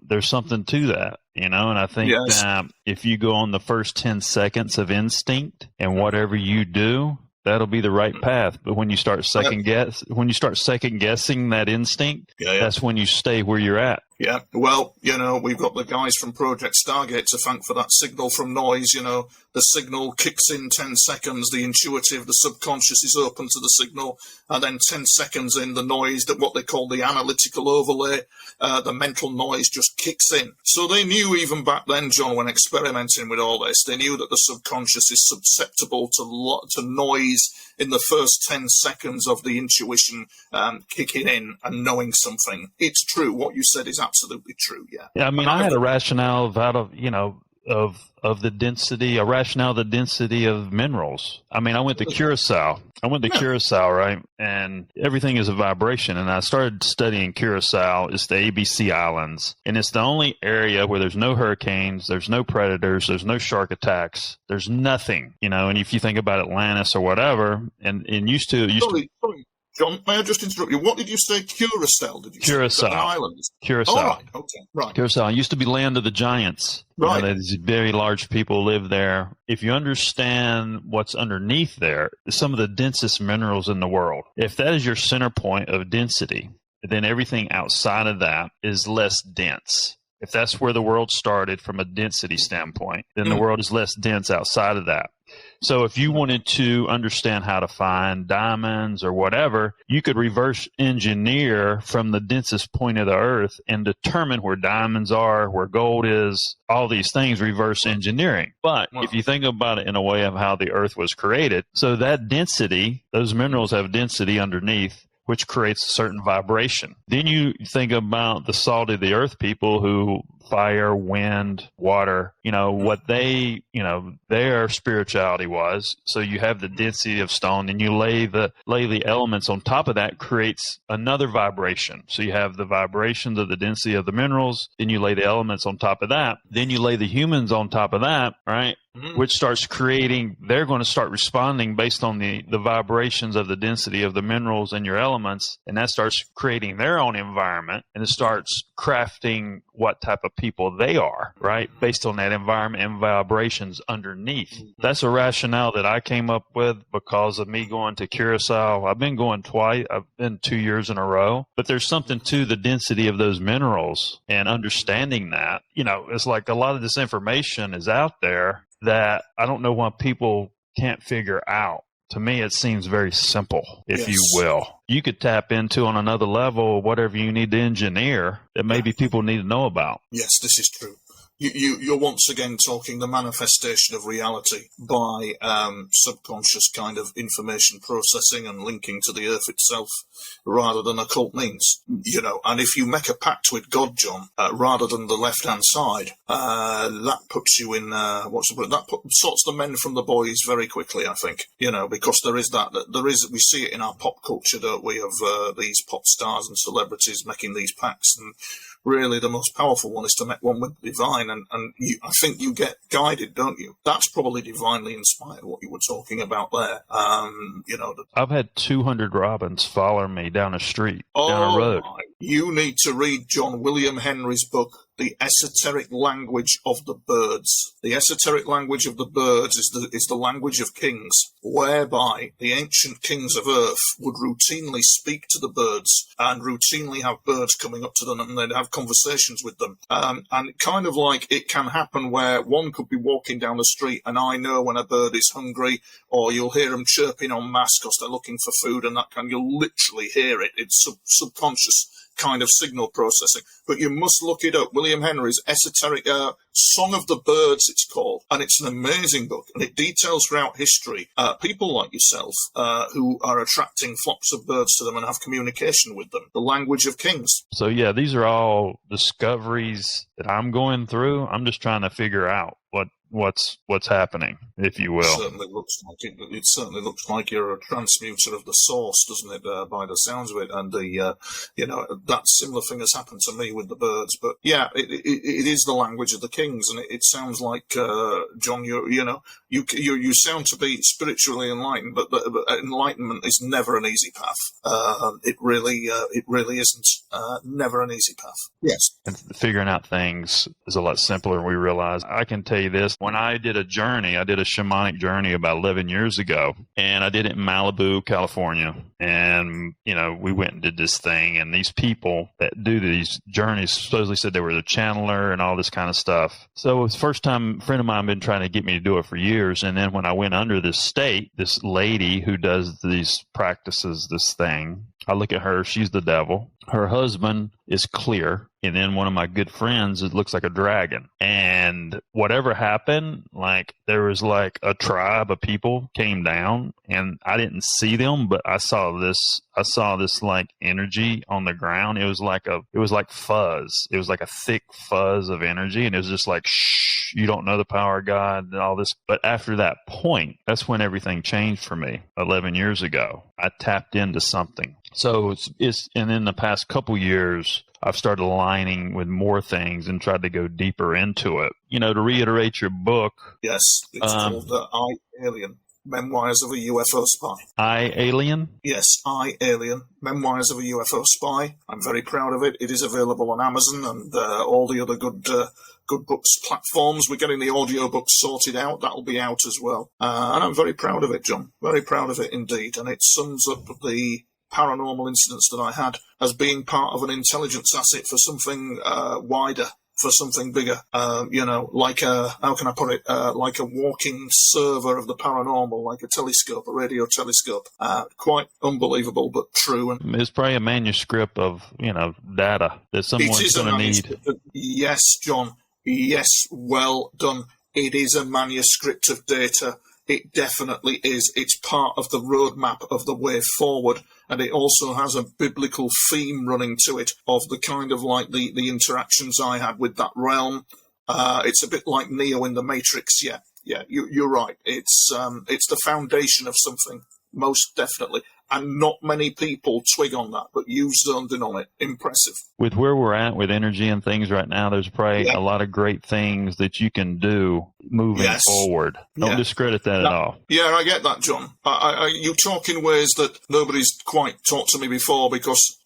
there's something to that, and I think that if you go on the first 10 seconds of instinct and whatever you do, that'll be the right path. But when you start second guessing that instinct, that's when you stay where you're at. Yeah, well, we've got the guys from Project Stargate to thank for that signal from noise. The signal kicks in 10 seconds, the intuitive, the subconscious is open to the signal, and then 10 seconds in, the noise, that what they call the analytical overlay, the mental noise just kicks in. So they knew even back then, John, when experimenting with all this, they knew that the subconscious is susceptible to noise in the first 10 seconds of the intuition kicking in and knowing something. It's true. What you said is absolutely true, yeah. Yeah, I mean, I had a rationale of the density, the density of minerals. I mean, I went to Curacao. Curacao, right? And everything is a vibration. And I started studying Curacao. It's the ABC Islands. And it's the only area where there's no hurricanes, there's no predators, there's no shark attacks, there's nothing, and if you think about Atlantis or whatever, and John, may I just interrupt you? What did you say? Curacao, did you say? Curacao. An island? Curacao. Oh, right. Okay. Right. Curacao. It used to be land of the giants. Right. These very large people live there. If you understand what's underneath there, some of the densest minerals in the world. If that is your center point of density, then everything outside of that is less dense. If that's where the world started from a density standpoint, then the world is less dense outside of that. So if you wanted to understand how to find diamonds or whatever, you could reverse engineer from the densest point of the earth and determine where diamonds are, where gold is, all these things, reverse engineering. But if you think about it in a way of how the earth was created, so that density, those minerals have density underneath, which creates a certain vibration. Then you think about the salt of the earth people who fire, wind, water, what their spirituality was. So you have the density of stone, and you lay the elements on top of that, creates another vibration. So you have the vibrations of the density of the minerals, then you lay the elements on top of that, then you lay the humans on top of that, right? Which starts creating, they're going to start responding based on the vibrations of the density of the minerals and your elements, and that starts creating their own environment, and it starts crafting what type of people they are, right? Based on that environment and vibrations underneath. That's a rationale that I came up with because of me going to Curacao. I've been going twice. I've been 2 years in a row, but there's something to the density of those minerals and understanding that, it's like a lot of this information is out there that I don't know why people can't figure out. To me, it seems very simple, if you will. You could tap into on another level whatever you need to engineer that maybe people need to know about. Yes, this is true. You're once again talking the manifestation of reality by subconscious kind of information processing and linking to the earth itself rather than occult means, and if you make a pact with God, John, rather than the left-hand side, that puts you in, sorts the men from the boys very quickly, I think, because there is, we see it in our pop culture, don't we, of these pop stars and celebrities making these pacts, and really the most powerful one is to make one with the divine, and I think you get guided, don't you? That's probably divinely inspired, what you were talking about there. I've had 200 robins follow me down a street, down a road. You need to read John William Henry's book, The Esoteric Language of the Birds. The esoteric language of the birds is the language of kings, whereby the ancient kings of earth would routinely speak to the birds and routinely have birds coming up to them, and they'd have conversations with them. And kind of like it can happen where one could be walking down the street and I know when a bird is hungry, or you'll hear them chirping en masse because they're looking for food, and that you'll literally hear it. It's subconscious kind of signal processing, but you must look it up. William Henry's Esoteric Song of the Birds, it's called, and it's an amazing book, and it details throughout history people like yourself who are attracting flocks of birds to them and have communication with them, the language of kings. So yeah, these are all discoveries that I'm going through. I'm just trying to figure out what's happening, if you will. It certainly looks like it. It certainly looks like you're a transmuter of the source, doesn't it? By the sounds of it, and that similar thing has happened to me with the birds. But yeah, it is the language of the kings, and it sounds like John, you sound to be spiritually enlightened, but enlightenment is never an easy path. It really isn't. Never an easy path. Yes. And figuring out things is a lot simpler than we realize. I can tell you this. When I did a shamanic journey about 11 years ago, and I did it in Malibu, California. And, we went and did this thing, and these people that do these journeys supposedly said they were the channeler and all this kind of stuff. So it was the first time a friend of mine had been trying to get me to do it for years. And then when I went under this lady who does these practices, this thing, I look at her, she's the devil. Her husband is clear. And then one of my good friends, it looks like a dragon. And whatever happened, there was a tribe of people came down, and I didn't see them, but I saw this energy on the ground. It was like fuzz. It was like a thick fuzz of energy. And it was just like, shh, you don't know the power of God and all this. But after that point, that's when everything changed for me 11 years ago. I tapped into something. So and in the past couple years, I've started aligning with more things and tried to go deeper into it. To reiterate your book. Yes, it's called The I Alien. Memoirs of a UFO Spy. I, Alien? Yes, I, Alien. Memoirs of a UFO Spy. I'm very proud of it. It is available on Amazon and all the other good books platforms. We're getting the audiobooks sorted out. That'll be out as well. And I'm very proud of it, John. Very proud of it indeed. And it sums up the paranormal incidents that I had as being part of an intelligence asset for something wider, for something bigger. Like how can I put it? Like a walking server of the paranormal, like a telescope, a radio telescope. Quite unbelievable, but true. And it's probably a manuscript of, data that someone's going to need. Yes, John. Yes, well done. It is a manuscript of data. It definitely is. It's part of the roadmap of the way forward. And it also has a biblical theme running to it of the kind of like the interactions I had with that realm. It's a bit like Neo in the Matrix. Yeah, you're right. It's the foundation of something, most definitely. And not many people twig on that, but you've zoned in on it. Impressive. With where we're at with energy and things right now, there's probably a lot of great things that you can do moving forward. Don't discredit that at all. Yeah, I get that, John. You talk in ways that nobody's quite talked to me before, because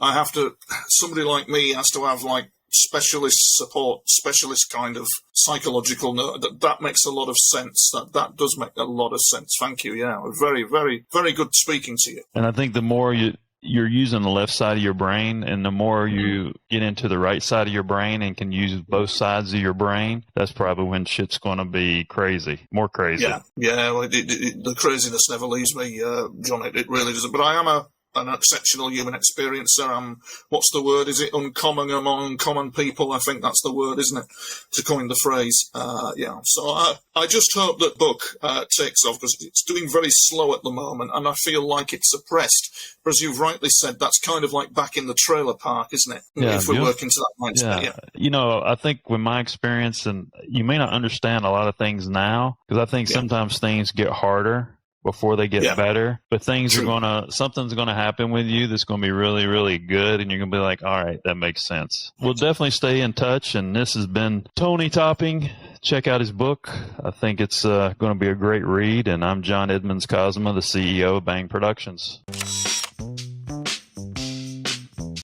somebody like me has to have like specialist support, specialist kind of psychological that makes a lot of sense. That does make a lot of sense. Thank you. Yeah, very, very, very good speaking to you. And I think the more you're using the left side of your brain, and the more you get into the right side of your brain and can use both sides of your brain, that's probably when shit's going to be crazy, more crazy. Yeah. Well, the craziness never leaves me, John. It really doesn't. But I am an exceptional human experiencer. What's the word? Is it uncommon among common people? I think that's the word, isn't it? To coin the phrase. So I just hope that book takes off, because it's doing very slow at the moment, and I feel like it's suppressed. But as you've rightly said, that's kind of like back in the trailer park, isn't it? Yeah, if we're working to that mindset. Yeah. I think with my experience, and you may not understand a lot of things now, because I think sometimes things get harder before they get better, but something's gonna happen with you that's gonna be really, really good, and you're gonna be like, all right, that makes sense. We'll definitely stay in touch, and this has been Tony Topping. Check out his book. I think it's gonna be a great read, and I'm John Edmonds Cosma, the CEO of Bang Productions.